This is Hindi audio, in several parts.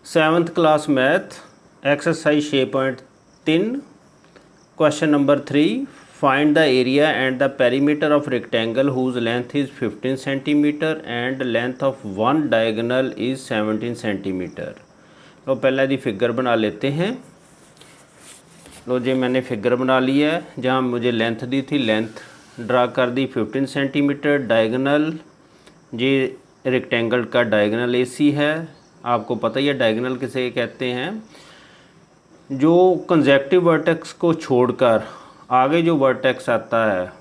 7th class math exercise 6.3 question number 3 find the area and the perimeter of rectangle whose length is 15 centimetre and length of one diagonal is 17 centimetre. तो पहले दी फिगर बना लेते हैं। लो जी मैंने फिगर बना ली है, जहाँ मुझे लेंथ दी थी, लेंथ ड्रा कर दी 15 सेंटीमीटर। डायगोनल जी रेक्टेंगल का डायगोनल AC है, आपको पता ही है डायगोनल किसे कहते हैं। जो कंजेक्टिव वर्टेक्स को छोड़कर आगे जो वर्टेक्स आता है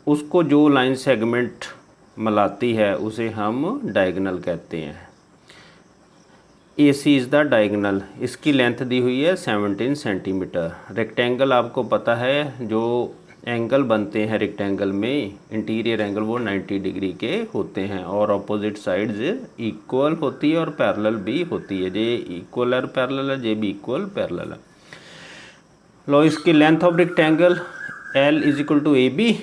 उसको जो लाइन सेगमेंट मिलाती है उसे हम डायगोनल कहते हैं। AC is the diagonal. इसकी लेंथ दी हुई है 17 सेंटीमीटर। रेक्टेंगल आपको पता है जो एंगल बनते हैं रेक्टेंगल में, इंटीरियर एंगल वो 90 डिग्री के होते हैं और अपोजिट साइड्स इक्वल होती है और पैरेलल भी होती है। जे इक्वल और पैरेलल है, जे भी इक्वल पैरेलल है। लो इसकी length of rectangle L is equal to AB,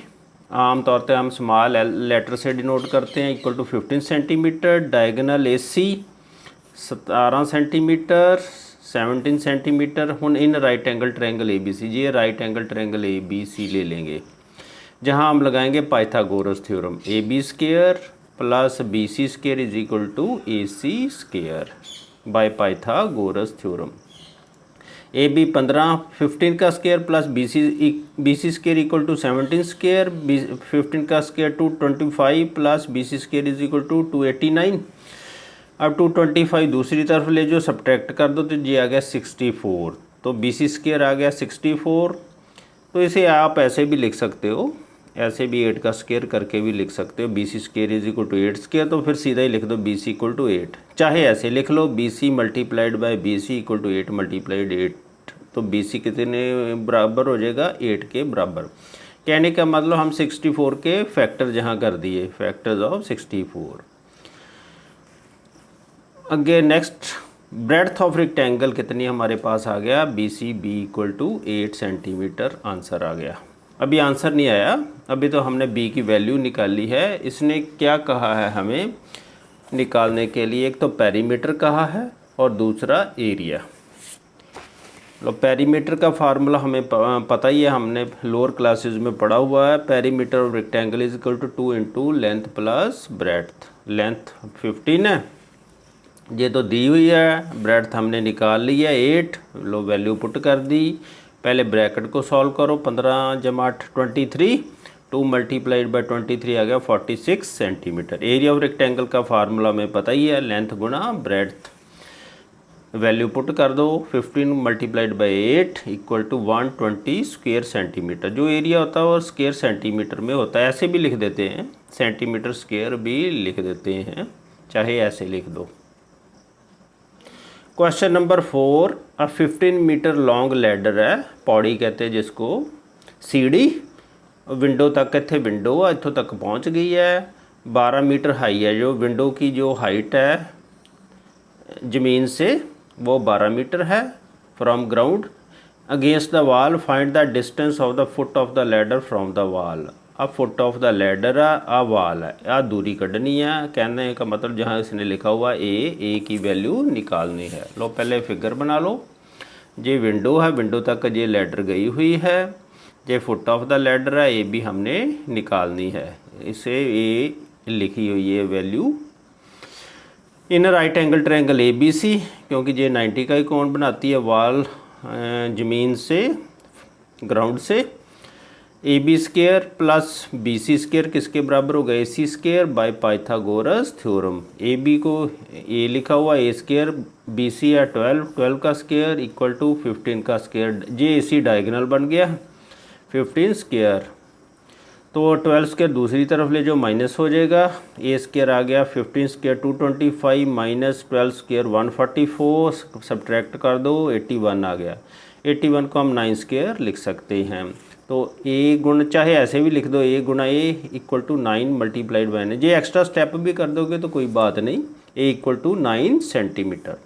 आमतौर पर हम स्मॉल l लेटर से डिनोट करते हैं, equal to 15 centimetre. Diagonal AC 17 centimetre 17 centimetre. हुन in right angle triangle ABC, ये राइट एंगल ट्रायंगल ABC ले लेंगे, जहां हम लगाएंगे Pythagoras theorem. AB square plus BC square is equal to AC square by Pythagoras theorem. AB 15 का square plus BC square equal to 17 square, 15 का square 225 plus BC square is equal to 289। अब 225 दूसरी तरफ ले जो सब्ट्रैक्ट कर दो तो ये आ गया 64, तो BC स्क्वायर आ गया 64। तो इसे आप ऐसे भी लिख सकते हो, ऐसे भी 8 का स्क्वायर करके भी लिख सकते हो। BC square is equal to 8 square, तो फिर सीधा ही लिख दो BC इक्वल टू 8। चाहे ऐसे लिख लो BC multiplied by BC equal to 8 multiplied 8, तो BC कितने बराबर हो जाएगा, 8 के बराबर। कहने का मतलब हम 64 के फैक्टर जहाँ कर दिए, फैक्टर्स ऑफ 64। अगे नेक्स्ट ब्रेड्थ ऑफ रेक्टेंगल कितनी हमारे पास आ गया, BCB equal to 8 centimetre answer आ गया। अभी आंसर नहीं आया, अभी तो हमने B की वैल्यू निकाली है। इसने क्या कहा है हमें निकालने के लिए, एक तो पेरीमीटर कहा है और दूसरा एरिया। लो पेरीमीटर का फार्मूला हमें पता ही है, हमने लोअर क्लासेस में पढ़ा हुआ है। Perimeter of rectangle is equal to 2 into length plus breadth. Length 15 है, ये तो दी हुई है, ब्रेड्थ हमने निकाल ली है 8। लो वैल्यू पुट कर दी। पहले ब्रैकेट को सॉल्व करो, 15 जमा 8 23, 2 मल्टीप्लाइड बाई 23 आ गया 46 सेंटीमीटर। एरिया ऑफ रेक्टेंगल का फार्मूला में पता ही है, लेंथ गुना ब्रेड्थ। वैल्यू पुट कर दो, 15 multiplied by 8 equal to 120 square centimetre. जो एरिया होता है वो स्क्वेयर सेंटीमीटर में होता है, ऐसे भी लिख देते हैं, सेंटीमीटर स्क्वेयर भी लिख देते हैं, चाहे ऐसे लिख दो। Question number 4, 15 metre long ladder है, पौड़ी कहते हैं जिसको, सीढ़ी विंडो तक, इतने विंडो आ इतों तक पहुंच गई है। 12 मीटर हाई है, जो विंडो की जो हाइट है ज़मीन से वो 12 मीटर है from ground. Against the wall find the distance of the foot of the ladder from the wall. अब फुट ऑफ द लैडर आ वाल है, आ दूरी कढ़नी है। कहने का मतलब जहाँ इसने लिखा हुआ ए की वैल्यू निकालनी है। लो पहले फिगर बना लो। ये विंडो है, विंडो तक ये लैडर गई हुई है। ये फुट ऑफ द लैडर है, ए भी हमने निकालनी है, इसे ए लिखी हुई है वैल्यू। इन राइट एंगल ट्रायंगल ABC, क्योंकि ये 90 का ही कोण बनाती है, वाल ज़मीन से ग्राउंड से। AB square plus BC square किसके बराबर होगा, AC square by Pythagoras theorem. AB को A लिखा हुआ, A स्क्वायर, BC है 12 का स्क्वायर इक्वल टू 15 का स्क्वायर। ये AC डायगोनल बन गया 15 स्क्वायर, तो 12 स्क्वायर दूसरी तरफ ले जो माइनस हो जाएगा। A स्क्वायर आ गया 15 स्क्वायर 225 माइनस 12 स्क्वायर 144, सब्ट्रैक्ट कर दो 81 आ गया। 81 को हम 9 स्क्वायर लिख सकते हैं। तो A गुण, चाहे ऐसे भी लिख दो, A गुणा A equal to 9 multiplied by 9। ये एक्स्ट्रा स्टेप भी कर दोगे तो कोई बात नहीं। A equal to 9 centimetre.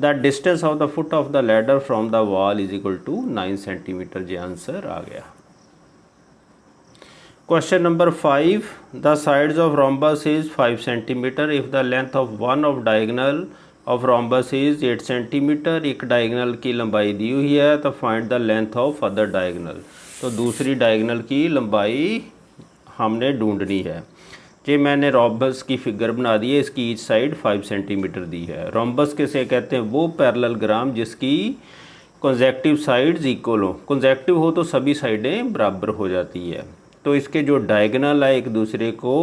The distance of the foot of the ladder from the wall is equal to 9 centimetre. ये आंसर आ गया। Question number 5, the sides of rhombus is 5 centimetre if the length of one of diagonal of rhombus is 8 centimetre. एक डायगनल की लंबाई दी हुई है, तो find the length of other diagonal. तो दूसरी डायगनल की लंबाई हमने ढूंढनी है। ये मैंने रोम्बस की फिगर बना दी है, इसकी ईच साइड 5 सेंटीमीटर दी है। रोम्बस किसे कहते हैं? वो पैरेललोग्राम जिसकी कंसेक्टिव साइड्स इक्वल हो। कंसेक्टिव हो तो सभी साइडें बराबर हो जाती है। तो इसके जो डायगनल है एक दूसरे को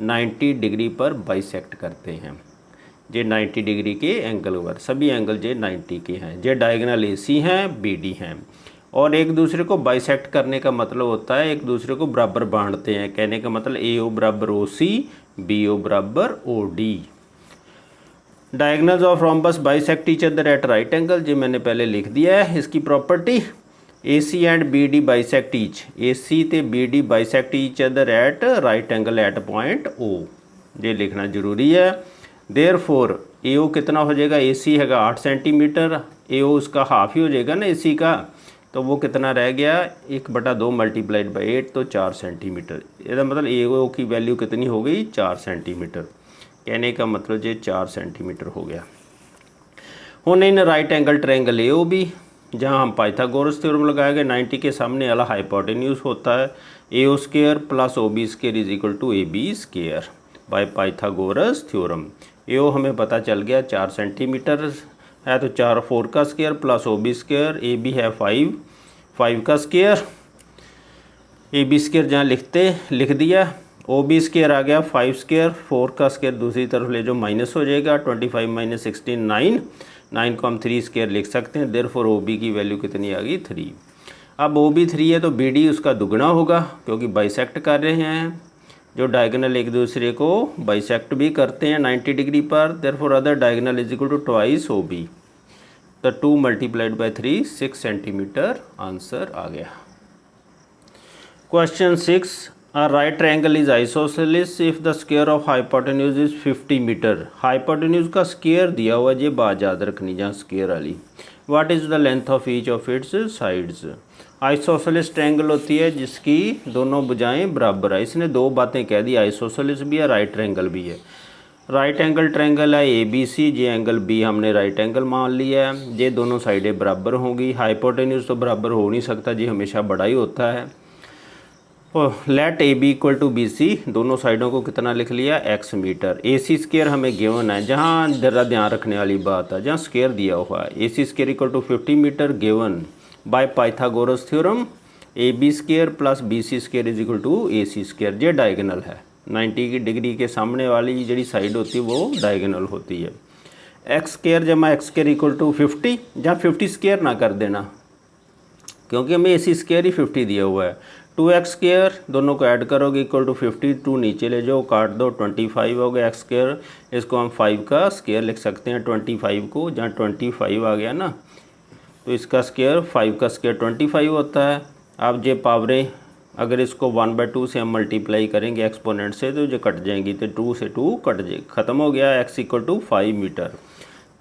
90 डिग्री पर बाइसेक्ट करते हैं। ये 90 डिग्री के एंगल पर, सभी एंगल ये 90 के हैं। ये डायगनल AC हैं, BD हैं, और एक दूसरे को बाइसेक्ट करने का मतलब होता है एक दूसरे को बराबर बांटते हैं। कहने का मतलब AO बराबर OC, BO बराबर OD। Diagonals of rhombus bisect each other at right angle, ये मैंने पहले लिख दिया है। इसकी property AC and BD bisect each, AC ते BD bisect each other at right angle at point O, ये लिखना जरूरी है। देयरफॉर AO कितना हो जाएगा? AC हैगा 8 सेंटीमीटर, AO उसका हाफ ही हो जाएगा ना AC का, तो वो कितना रह गया? 1/2 मल्टीप्लाइड बाई 8, तो 4 सेंटीमीटर। इसका मतलब AO की वैल्यू कितनी हो गई? 4 सेंटीमीटर। कहने का मतलब ये 4 सेंटीमीटर हो गया। हुण इन राइट एंगल ट्रायंगल AOB, जहाँ हम पाइथागोरस थ्योरम लगाएंगे, 90 के सामने वाला हाइपोटेन्यूज होता है AO square plus OB square is equal to AB square by Pythagoras theorem. AO हमें पता चल गया 4 सेंटीमीटर है, तो 4 का square plus OB square, AB है 5 का स्क्वायर, AB स्क्वायर जहाँ लिख दिया, OB स्क्वायर आ गया 5 स्क्वायर, 4 का स्क्वायर दूसरी तरफ ले जो माइनस हो जाएगा, 25 माइनस 16 9 को हम 3 स्क्वायर लिख सकते हैं। देयरफॉर OB की वैल्यू कितनी आ गई? 3। अब OB 3 है तो BD उसका दुगना होगा, क्योंकि बाइसेक्ट कर रहे हैं। जो डायगनल एक दूसरे को बाइसेक्ट भी करते हैं 90 डिग्री पर। Therefore other diagonal is equal to twice OB, तो 2 मल्टीप्लाइड बाई 3 6 सेंटीमीटर आंसर आ गया। Question 6, A right triangle is isosceles if the square of hypotenuse is 50 metre. Hypotenuse का स्क्वायर दिया हुआ, ये बात याद रखनी जहाँ स्क्वायर वाली। What is the length of each of its sides? Isosceles triangle होती है जिसकी दोनों भुजाएं बराबर है। इसने दो बातें कह दी, आइसोसेलेस भी है, राइट ट्रायंगल भी है। राइट एंगल ट्रायंगल है ABC, ये एंगल B हमने राइट एंगल मान लिया है। ये दोनों साइडें बराबर होंगी। हाइपोटेन्यूज तो बराबर हो नहीं सकता, ये हमेशा बड़ा ही होता है। Let AB equal to BC, दोनों साइडों को कितना लिख लिया? X metre. AC स्क्वायर हमें गिवन है, जहाँ ज़रा ध्यान रखने वाली बात है, जहाँ स्क्वायर दिया हुआ है। AC square equal to 50 metre given by Pythagoras theorem. AB square plus BC square is equal to AC square. ये डायगनल है, 90 डिग्री के सामने वाली जी साइड होती है वो डायगनल होती है। X स्क्वायर जमा X स्क्वायर इक्वल टू 50, जहाँ 50 स्क्वायर ना कर देना, क्योंकि हमें AC स्क्वायर ही 50 दिया हुआ है। 2x स्क्वायर दोनों को ऐड करोगे इक्वल टू 50, 2 नीचे ले जाओ, काट दो, 25 हो गया x स्क्वायर। इसको हम 5 का स्क्वायर लिख सकते हैं 25 को, जहाँ 25 आ गया ना, तो इसका स्क्वायर 5 का स्क्वायर 25 होता है। अब ये पावरें अगर इसको 1/2 से हम मल्टीप्लाई करेंगे एक्सपोनेंट से, तो ये कट जाएंगी, तो 2 से 2 कट जाए, ख़त्म हो गया। x equal to 5 metre.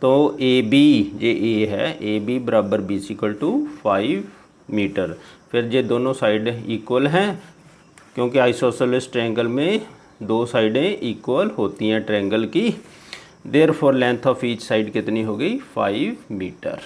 तो AB, ये A है, AB बराबर BC इक्वल टू 5 मीटर। फिर ये दोनों साइड इक्वल हैं, क्योंकि आइसोसेलेस ट्रायंगल में दो साइडें इक्वल होती हैं ट्रायंगल की। Therefore length of each side कितनी हो गई? 5 मीटर।